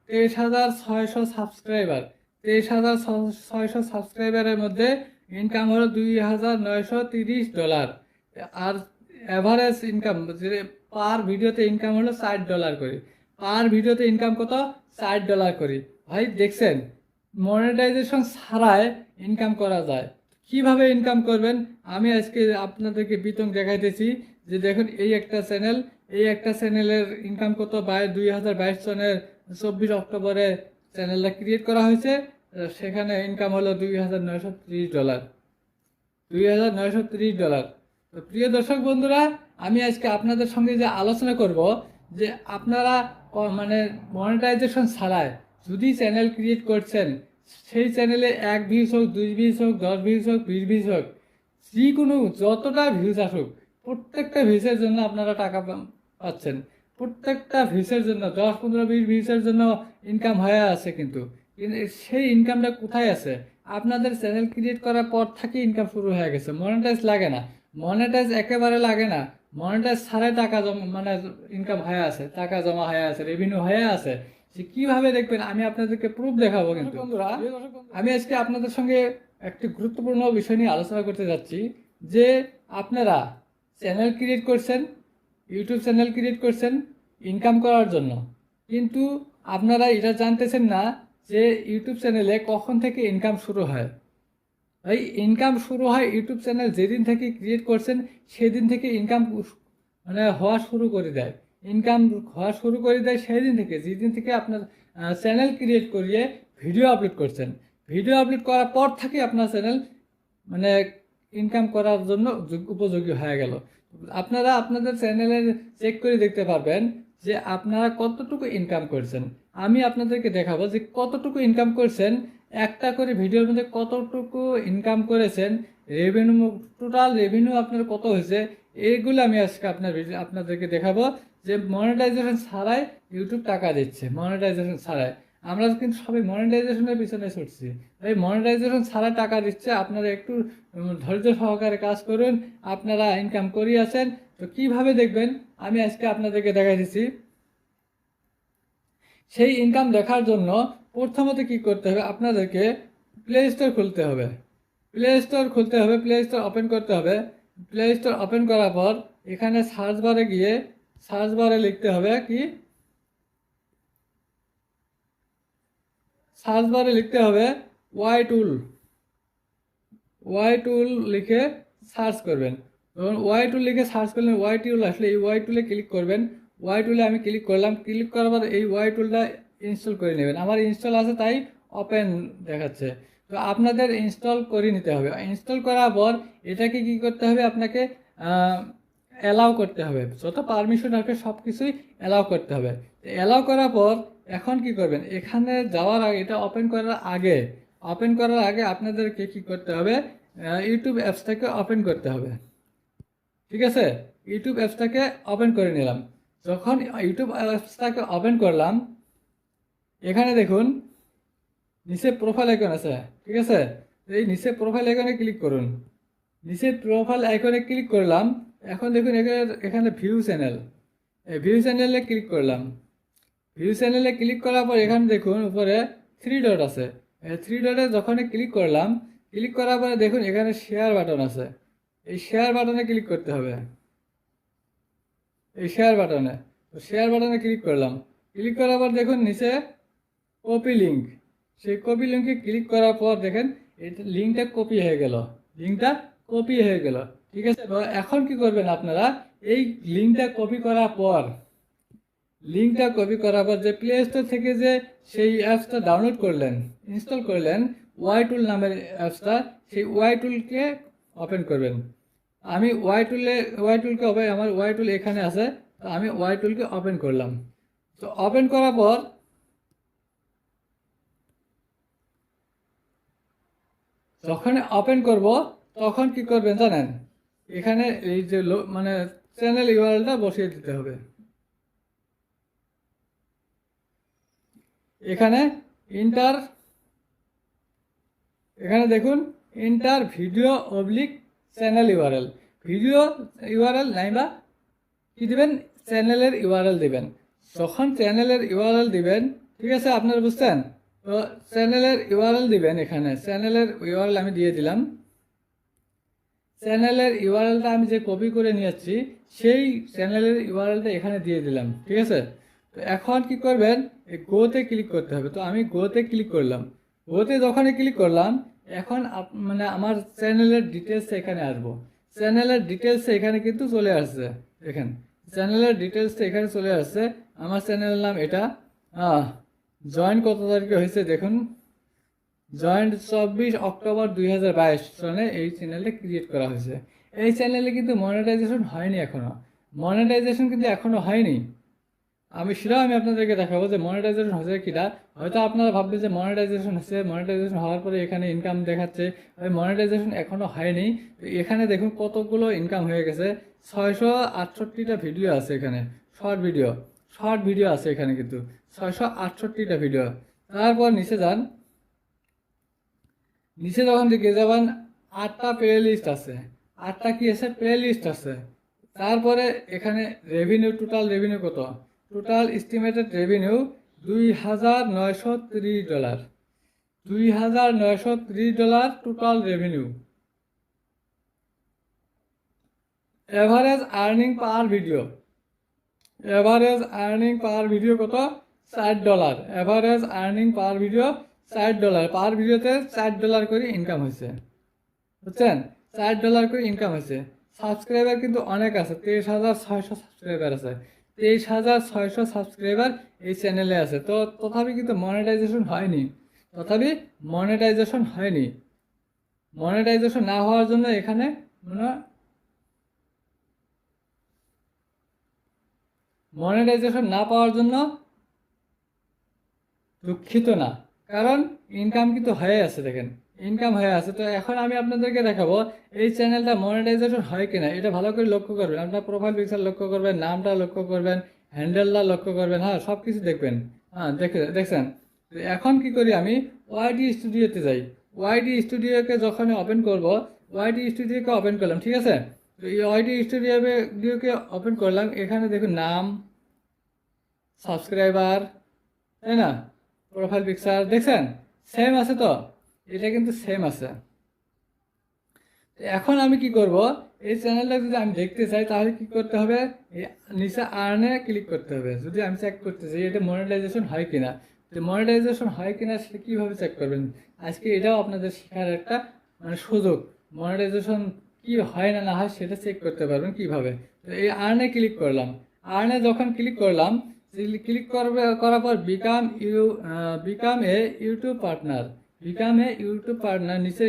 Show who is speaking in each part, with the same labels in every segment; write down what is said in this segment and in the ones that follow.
Speaker 1: 23,600 subscriber. 23,600 সাবস্ক্রাইবারের মধ্যে income হলো $2,930। আর average income পার ভিডিওতে ইনকাম হলো $60 করে। পার ভিডিওতে ইনকাম কত? $60 করে। ভাই দেখছেন, মনিটাইজেশন ছাড়াই ইনকাম করা যায়। কিভাবে ইনকাম করবেন আমি আজকে আপনাদেরকে বিতং দেখাইতেছি। যে দেখুন, এই একটা চ্যানেলের ইনকাম কত? 2022 সনের 24 অক্টোবরে চ্যানেলটা ক্রিয়েট করা হয়েছে। সেখানে ইনকাম হলো $2,930। $2,930। তো প্রিয় দর্শক বন্ধুরা, আমি আজকে আপনাদের সঙ্গে যে আলোচনা করব যে আপনারা মানে মনিটাইজেশন ছাড়াই যদি চ্যানেল ক্রিয়েট করছেন, সেই চ্যানেলে 1 ভিউজ হোক, 2 ভিউজ হোক, 10 ভিউজ হোক, 20 ভিউজ হোক, যে কোনো যতটা ভিউজ আসুক, প্রত্যেকটা ভিউজের জন্য আপনারা টাকা পাচ্ছেন। প্রত্যেকটা ভিউজের জন্য 10, 15, 20 ভিউজের জন্য ইনকাম হয়ে আছে। কিন্তু সেই ইনকামটা কোথায় আছে? আপনাদের চ্যানেল ক্রিয়েট করার পর থেকে ইনকাম শুরু হয়ে গেছে। মনিটাইজ লাগে না, মনিটাইজ একেবারে লাগে না। মনিটাইজ ছাড়াই টাকা জমা মানে ইনকাম হয়ে আছে, টাকা জমা হয়ে আছে, রেভিনিউ হয়ে আছে। সে কিভাবে দেখবেন আমি আপনাদেরকে প্রুফ দেখাবো। কিন্তু বন্ধুরা, আমি আজকে আপনাদের সঙ্গে একটি গুরুত্বপূর্ণ বিষয় নিয়ে আলোচনা করতে যাচ্ছি। যে আপনারা চ্যানেল ক্রিয়েট করছেন, ইউটিউব চ্যানেল ক্রিয়েট করছেন ইনকাম করার জন্য, কিন্তু আপনারা এটা জানতেছেন না যে ইউটিউব চ্যানেলে কখন থেকে ইনকাম শুরু হয়। এই ইনকাম শুরু হয় ইউটিউব চ্যানেল যেদিন থেকে ক্রিয়েট করছেন সেদিন থেকে ইনকাম মানে হওয়া শুরু করে দেয়। ইনকাম হওয়া শুরু করে দেয় সেই দিন থেকে, যেদিন থেকে আপনার চ্যানেল ক্রিয়েট করিয়ে ভিডিও আপলোড করছেন। ভিডিও আপলোড করার পর থেকে আপনার চ্যানেল মানে ইনকাম করার জন্য উপযোগী হয়ে গেল। আপনারা আপনাদের চ্যানেলে চেক করে দেখতে পারবেন যে আপনারা কতটুকু ইনকাম করছেন। আমি আপনাদেরকে দেখাবো যে কতটুকু ইনকাম করছেন, একটা করে ভিডিওর মধ্যে কতটুকু ইনকাম করেছেন, রেভিনিউ, টোটাল রেভিনিউ আপনার কত হয়েছে, এইগুলো আমি আজকে আপনাদেরকে দেখাবো। যে মনিটাইজেশন ছাড়াই ইউটিউব টাকা দিচ্ছে, মনিটাইজেশন ছাড়াই। আমরা কিন্তু সবাই মনিটাইজেশনের পিছনে ছুটছি। এই মনিটাইজেশন ছাড়া টাকা দিচ্ছে। আপনারা একটু ধৈর্য সহকারে কাজ করুন, আপনারা ইনকাম করিয়ে আছেন। তো কিভাবে দেখবেন আমি আজকে আপনাদেরকে দেখাই দিচ্ছি। সেই ইনকাম দেখার জন্য প্রথমত কি করতে হবে, আপনাদেরকে প্লে স্টোর খুলতে হবে। প্লে স্টোর খুলতে হবে, প্লে স্টোর ওপেন করতে হবে। প্লে স্টোর ওপেন করার পর এখানে সার্চ বারে গিয়ে সার্চ বারে লিখতে হবে কি, সার্চ বারে লিখতে হবে ওয়াই টুল। ওয়াই টুল লিখে সার্চ করবেন। যখন ওয়াই টুল লিখে সার্চ করলেন, ওয়াই টুল আসলে এই ওয়াই টুলে ক্লিক করবেন। ওয়াই টুলে আমি ক্লিক করলাম। ক্লিক করার পর এই ওয়াই টুলটা ইনস্টল করে নেবেন। আমার ইনস্টল আছে তাই ওপেন দেখাচ্ছে। তো আপনাদের ইনস্টল করে নিতে হবে। ইনস্টল করার পর এটাকে কি করতে হবে, আপনাকে অ্যালাউ করতে হবে। যত পারমিশন আছে সব কিছুই অ্যালাউ করতে হবে। অ্যালাউ করার পর এখন কি করবেন, এখানে যাওয়ার আগে, এটা ওপেন করার আগে আপনাদেরকে কি করতে হবে, ইউটিউব অ্যাপসটাকে ওপেন করতে হবে। ঠিক আছে, ইউটিউব অ্যাপসটাকে ওপেন করে নিলাম। যখন ইউটিউব অ্যাপসটাকে ওপেন করলাম, এখানে দেখুন নিচে প্রোফাইল আইকন আছে। ঠিক আছে, এই নিচে প্রোফাইল আইকনে ক্লিক করুন। নিচে প্রোফাইল আইকনে ক্লিক করলাম। এখন দেখুন এখানে ভিউ চ্যানেল, এই ভিউ চ্যানেলে ক্লিক করলাম। ভিউ চ্যানেলে ক্লিক করার পর এখানে দেখুন উপরে 3 ডট আছে। এই 3 ডটে যখন ক্লিক করলাম, ক্লিক করার পরে দেখুন এখানে শেয়ার বাটন আছে। এই শেয়ার বাটনে ক্লিক করতে হবে। এই শেয়ার বাটনে ক্লিক করলাম। ক্লিক করার পর দেখুন নিচে কপি লিঙ্ক। সেই কপি লিঙ্কে ক্লিক করার পর দেখেন এটা লিঙ্কটা কপি হয়ে গেল। ঠিক আছে, তো এখন কি করবেন আপনারা, এই লিঙ্কটা কপি করার পর যে প্লে স্টোর থেকে যে সেই অ্যাপসটা ডাউনলোড করলেন, ইনস্টল করলেন, ওয়াই টুল নামের অ্যাপসটা, সেই ওয়াই টুলকে ওপেন করবেন। আমি ওয়াই টুলকে আমার ওয়াই টুল এখানে আছে, তো আমি ওয়াই টুলকে ওপেন করলাম। তো ওপেন করার পর যখন ওপেন করব তখন কি করবেন জানেন, এখানে এই যে মানে চ্যানেল ইউআরএলটা বসিয়ে দিতে হবে। এখানে দেখুন inter video oblique channel URL. Video URL নাইবা কি দিবেন, চ্যানেলের ইউআরএল দিবেন। যখন চ্যানেলের ইউআরএল দিবেন ঠিক আছে, আপনারা বুঝছেন? তো চ্যানেলের ইউআরএল দিবেন, এখানে চ্যানেলের ইউআরএল আমি দিয়ে দিলাম। চ্যানেলের ইউআরএলটা আমি যে কপি করে নিয়ে যাচ্ছি সেই চ্যানেলের ইউআরএলটা এখানে দিয়ে দিলাম। ঠিক আছে, তো এখন কি করবেন, এই গোতে ক্লিক করতে হবে। তো আমি গোতে ক্লিক করলাম। গোতে যখনই ক্লিক করলাম, এখন মানে আমার চ্যানেলের ডিটেলস এখানে আসবো। চ্যানেলের ডিটেলস এখানে কিন্তু চলে আসছে। দেখেন, চ্যানেলের ডিটেলসটা এখানে চলে আসছে। আমার চ্যানেলের নাম এটা। জয়েন কত তারিখে হয়েছে দেখুন, জয়েন্ট 24 অক্টোবর 2022 সনে এই চ্যানেলটা ক্রিয়েট করা হয়েছে। এই চ্যানেলে কিন্তু মনিটাইজেশন হয়নি এখনো, মনিটাইজেশন কিন্তু এখনো হয়নি। আমি আপনাদেরকে দেখাবো যে মনিটাইজেশন হয়েছে কিনা। হয়তো আপনারা ভাববেন যে মনিটাইজেশন হচ্ছে, মনিটাইজেশন হওয়ার পরে এখানে ইনকাম দেখাচ্ছে। ওই মনিটাইজেশন এখনো হয়নি। তো এখানে দেখুন কতগুলো ইনকাম হয়ে গেছে। 668টা ভিডিও আছে এখানে, শর্ট ভিডিও আছে এখানে কিন্তু 668টা ভিডিও। তারপর নিচে যান, নিচে যখন দিকে যাবেন 8টা প্লে লিস্ট আছে, 8টা কি আছে, প্লে লিস্ট আছে। তারপরে এখানে রেভিনিউ, টোটাল রেভিনিউ কত, total estimated revenue $2,930, $2,930 total revenue. Average earning পার ভিডিও, এভারেজ আর্নিং পার ভিডিও কত, $60। এভারেজ আর্নিং পার ভিডিও $60, পার ভিডিওতে $4 করে ইনকাম হয়েছে, বুঝছেন? $4 করে ইনকাম হয়েছে। সাবস্ক্রাইবার কিন্তু অনেক আছে, 23,600 সাবস্ক্রাইবার আছে, 23,600 সাবস্ক্রাইবার এই চ্যানেলে আছে। তো তথাপি কিন্তু মনিটাইজেশন হয়নি, তথাপি মনিটাইজেশন হয়নি। মনিটাইজেশন না হওয়ার জন্য এখানে মনিটাইজেশন না পাওয়ার জন্য দুঃখিত না, কারণ ইনকাম কিন্তু হয়ে আছে। দেখেন, ইনকাম হয়ে আছে। তো এখন আমি আপনাদেরকে দেখাবো এই চ্যানেলটা মনিটাইজেশন হয় কিনা। এটা ভালো করে লক্ষ্য করবেন, আপনার প্রোফাইল পিকচার লক্ষ্য করবেন, নামটা লক্ষ্য করবেন, হ্যান্ডেলটা লক্ষ্য করবেন, হ্যাঁ সব কিছু দেখবেন। হ্যাঁ দেখছেন। তো এখন কি করি, আমি ওয়াইডি স্টুডিওতে যাই। ওয়াইডি স্টুডিওকে যখন ওপেন করব, ওয়াইডি স্টুডিওকে ওপেন করলাম, ঠিক আছে। তো এই ওয়াইডি স্টুডিওকে ওপেন করলাম। এখানে দেখুন নাম, সাবস্ক্রাইবার, তাই না, প্রোফাইল পিকচার দেখছেন, সেম আছে। তো এটা কিন্তু সেম আছে। এখন আমি কি করব, এই চ্যানেলটা যদি আমি দেখতে চাই তাহলে কি করতে হবে, এই নিচে আর্নে ক্লিক করতে হবে। যদি আমি চেক করতে চাই এটা মনিটাইজেশন হয় কিনা, তো মনিটাইজেশন হয় কিনা সেটা কীভাবে চেক করবেন, আজকে এটাও আপনাদের শেখার একটা মানে সুযোগ। মনিটাইজেশন কি হয় না না হয় সেটা চেক করতে পারবেন কিভাবে। তো এই আর্নে ক্লিক করলাম। আর্নে যখন ক্লিক করলাম, করার পর বিকাম এ ইউটিউব পার্টনার, নিচে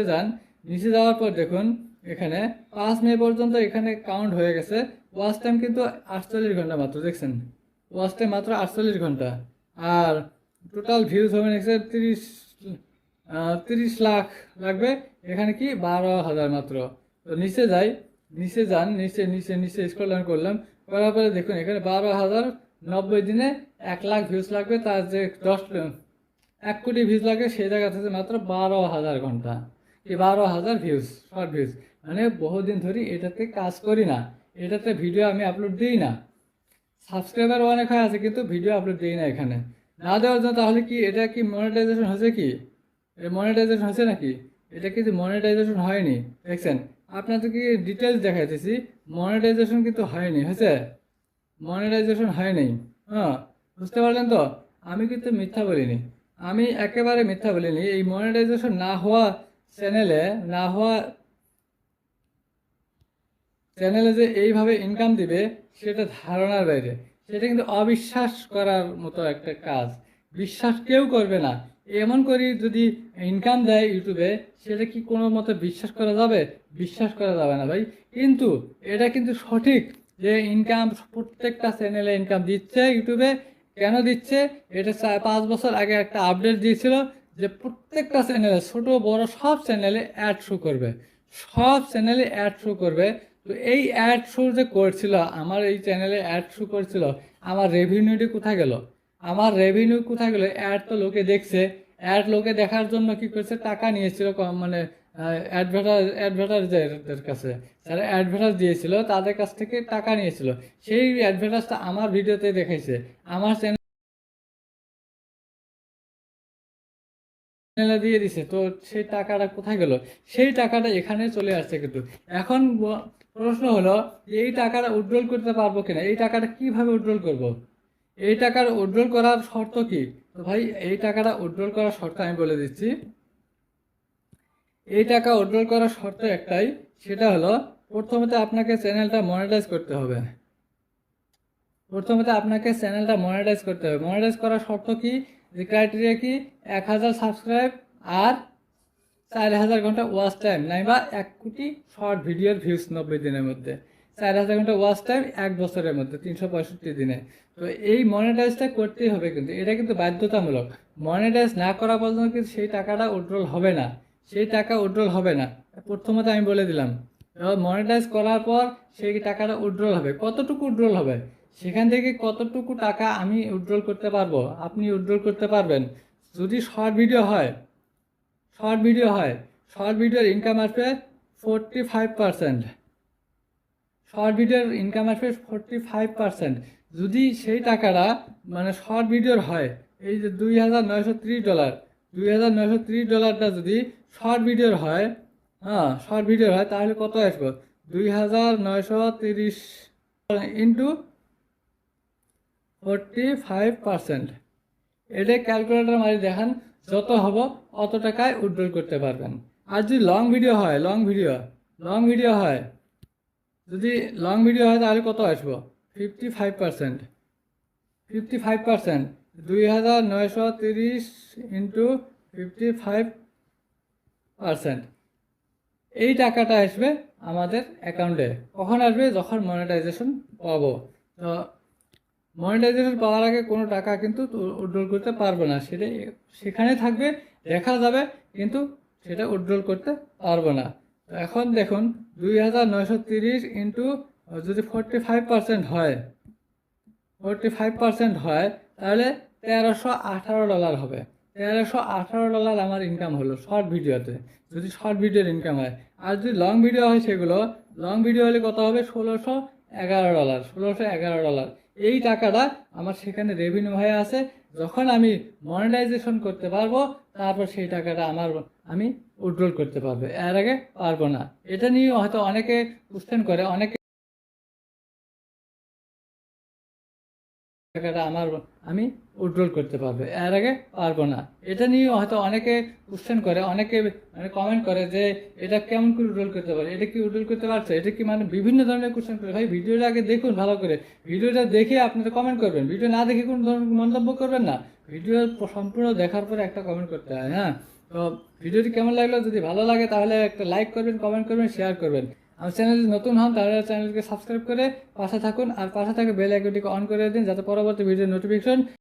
Speaker 1: যান। নিচে যাওয়ার পর দেখুন এখানে 5 মে পর্যন্ত এখানে কাউন্ট হয়ে গেছে। ওয়াচ টাইম কিন্তু 48 ঘন্টা মাত্র, দেখছেন, ওয়াচ টাইম মাত্র 48 ঘন্টা। আর টোটাল ভিউজ হবে নেক্সট 30 লাখ লাগবে, এখানে কি 12,000 মাত্র। তো নিচে যাই, নিচে যান, নিচে স্ক্রল ডাউন করলাম, করার পরে দেখুন এখানে 12,000, 90 দিনে 1 লাখ ভিউজ লাগবে। তার যে 1 কোটি ভিউজ লাগে সেই জায়গা থেকে মাত্র 12,000 ঘন্টা, কি 12,000 ভিউজ, শর্ট ভিউজ। মানে বহুদিন ধরে এটাতে কাজ করি না, এটাতে ভিডিও আমি আপলোড দিই না। সাবস্ক্রাইবার অনেক হয়ে আছে কিন্তু ভিডিও আপলোড দিই না এখানে, না দেওয়ার জন্য। তাহলে কি এটা কি মনিটাইজেশন হয়েছে, কি মনিটাইজেশন হয়েছে নাকি? এটা কিন্তু মনিটাইজেশন হয়নি। দেখছেন, আপনাদেরকে ডিটেলস দেখাইতেছি, মনিটাইজেশন কিন্তু হয়নি, হয়েছে, মনিটাইজেশন হয়নি। হ্যাঁ, বুঝতে পারলেন তো? আমি কিন্তু মিথ্যা বলিনি, আমি একেবারে মিথ্যা বলিনি। এই মনিটাইজেশন না হওয়া চ্যানেলে, যে এইভাবে ইনকাম দিবে সেটা ধারণার বাইরে। সেটা কিন্তু অবিশ্বাস করার মতো একটা কাজ, বিশ্বাস কেউ করবে না। এমন করে যদি ইনকাম দেয় ইউটিউবে, সেটা কি কোনো মতো বিশ্বাস করা যাবে? বিশ্বাস করা যাবে না ভাই। কিন্তু এটা কিন্তু সঠিক যে ইনকাম প্রত্যেকটা চ্যানেলে ইনকাম দিচ্ছে ইউটিউবে। কেন দিচ্ছে? এটা 5 বছর আগে একটা আপডেট দিয়েছিল যে প্রত্যেকটা চ্যানেলে, ছোট বড় সব চ্যানেলে অ্যাড শো করবে, সব চ্যানেলে অ্যাড শো করবে। তো এই অ্যাড শো যে করছিল, আমার এই চ্যানেলে অ্যাড শো করছিল, আমার রেভিনিউটি কোথায় গেল? আমার রেভিনিউ কোথায় গেল? অ্যাড তো লোকে দেখছে, অ্যাড লোকে দেখার জন্য কি করছে, টাকা নিয়েছিল, মানে অ্যাডভার্টাইজারদের কাছে, যারা অ্যাডভার্টাইজ দিয়েছিল তাদের কাছ থেকে টাকা নিয়েছিল। সেই অ্যাডভার্টাইজটা আমার ভিডিওতে দেখাইছে, আমার চ্যানেল চ্যানেলে দিয়ে দিছে, তো সেই টাকাটা কোথায় গেল? সেই টাকাটা এখানে চলে আসছে। কিন্তু এখন প্রশ্ন হলো এই টাকাটা উইথড্রল করতে পারবো কিনা, এই টাকাটা কিভাবে উইথড্রল করব? এই টাকার উইথড্রল করার শর্ত কি? তো ভাই এই টাকাটা উইথড্রল করার শর্ত আমি বলে দিচ্ছি। এই টাকা উইথড্রল করার শর্ত একটাই, সেটা হলো প্রথমত আপনাকে চ্যানেলটা মনিটাইজ করতে হবে। মনিটাইজ করার শর্ত কি, যে ক্রাইটেরিয়া কি, 1000 সাবস্ক্রাইব আর 4000 ঘন্টা ওয়াচ টাইম, নাইবা 1 কোটি শর্ট ভিডিওর ভিউজ 90 দিনের মধ্যে, 4000 ঘন্টা ওয়াচ টাইম 1 বছরের মধ্যে 365 দিনে। তো এই মনিটাইজটা করতেই হবে, কিন্তু এটা কিন্তু বাধ্যতামূলক। মনিটাইজ না করা পর্যন্ত কিন্তু সেই টাকাটা উইথড্রল হবে না, প্রথমত আমি বলে দিলাম। মনিটাইজ করার পর সেই টাকাটা উইথড্রল হবে। কতটুকু উইথড্রল হবে, সেখান থেকে কতটুকু টাকা আমি উইথড্রল করতে পারবো, আপনি উইথড্রল করতে পারবেন। যদি শর্ট ভিডিও হয়, শর্ট ভিডিওর ইনকাম আসবে 45%। যদি সেই টাকাটা মানে শর্ট ভিডিওর হয়, এই যে $2,930 যদি শর্ট ভিডিওর হয়, তাহলে কত আসবে? 2,930 ইন্টু 45%। এটা ক্যালকুলেটর মারি দেখান, যত হবো অত টাকায় উইথড্রল করতে পারবেন। আর যদি লং ভিডিও হয়, তাহলে কত আসবো? 55%। 2,930 ইন্টু 55%। এই টাকাটা আসবে আমাদের অ্যাকাউন্টে। কখন আসবে? যখন মনিটাইজেশন পাবো। তো মনিটাইজেশন পাওয়ার আগে কোনো টাকা কিন্তু উইথড্রল করতে পারবো না, সেটা সেখানে থাকবে, দেখা যাবে, কিন্তু সেটা উইথড্রল করতে পারবো না। তো এখন দেখুন 2,930 ইন্টু যদি 45% হয়, তাহলে $1,318 হবে। $1,318 আমার ইনকাম হলো শর্ট ভিডিওতে, যদি শর্ট ভিডিওর ইনকাম হয়। আর যদি লং ভিডিও হয়, লং ভিডিও হলে কত হবে? $1,611। এই টাকাটা আমার সেখানে রেভিনিউ হয়ে আছে। যখন আমি মনিটাইজেশন করতে পারবো, তারপর সেই টাকাটা আমি উইথড্রল করতে পারবো, এর আগে পারবো না। এটা নিয়ে হয়তো অনেকে কোশ্চেন করে, টাকাটা আমি উইথড্রল করতে পারবো, এর আগে পারবো না। এটা নিয়ে হয়তো অনেকে কোশ্চেন করে, অনেকে মানে কমেন্ট করে যে এটা কেমন করে উইথড্রল করতে পারে, এটা কি উইথড্রল করতে পারছে, এটা কি, মানে বিভিন্ন ধরনের কোশ্চেন করে। ভাই ভিডিওটা আগে দেখুন ভালো করে, ভিডিওটা দেখে আপনারা কমেন্ট করবেন, ভিডিও না দেখে কোনো ধরনের মন্তব্য করবেন না। ভিডিও সম্পূর্ণ দেখার পরে একটা কমেন্ট করতে হয়। হ্যাঁ, তো ভিডিওটি কেমন লাগলো, যদি ভালো লাগে তাহলে একটা লাইক করবেন, কমেন্ট করবেন, শেয়ার করবেন। আমার চ্যানেল নতুন হন তাহলে চ্যানেলকে সাবস্ক্রাইব করে পাশে থাকুন, আর পাশে থাকা বেল আইকনটিকে অন করে দিন, যাতে পরবর্তী ভিডিওর নোটিফিকেশন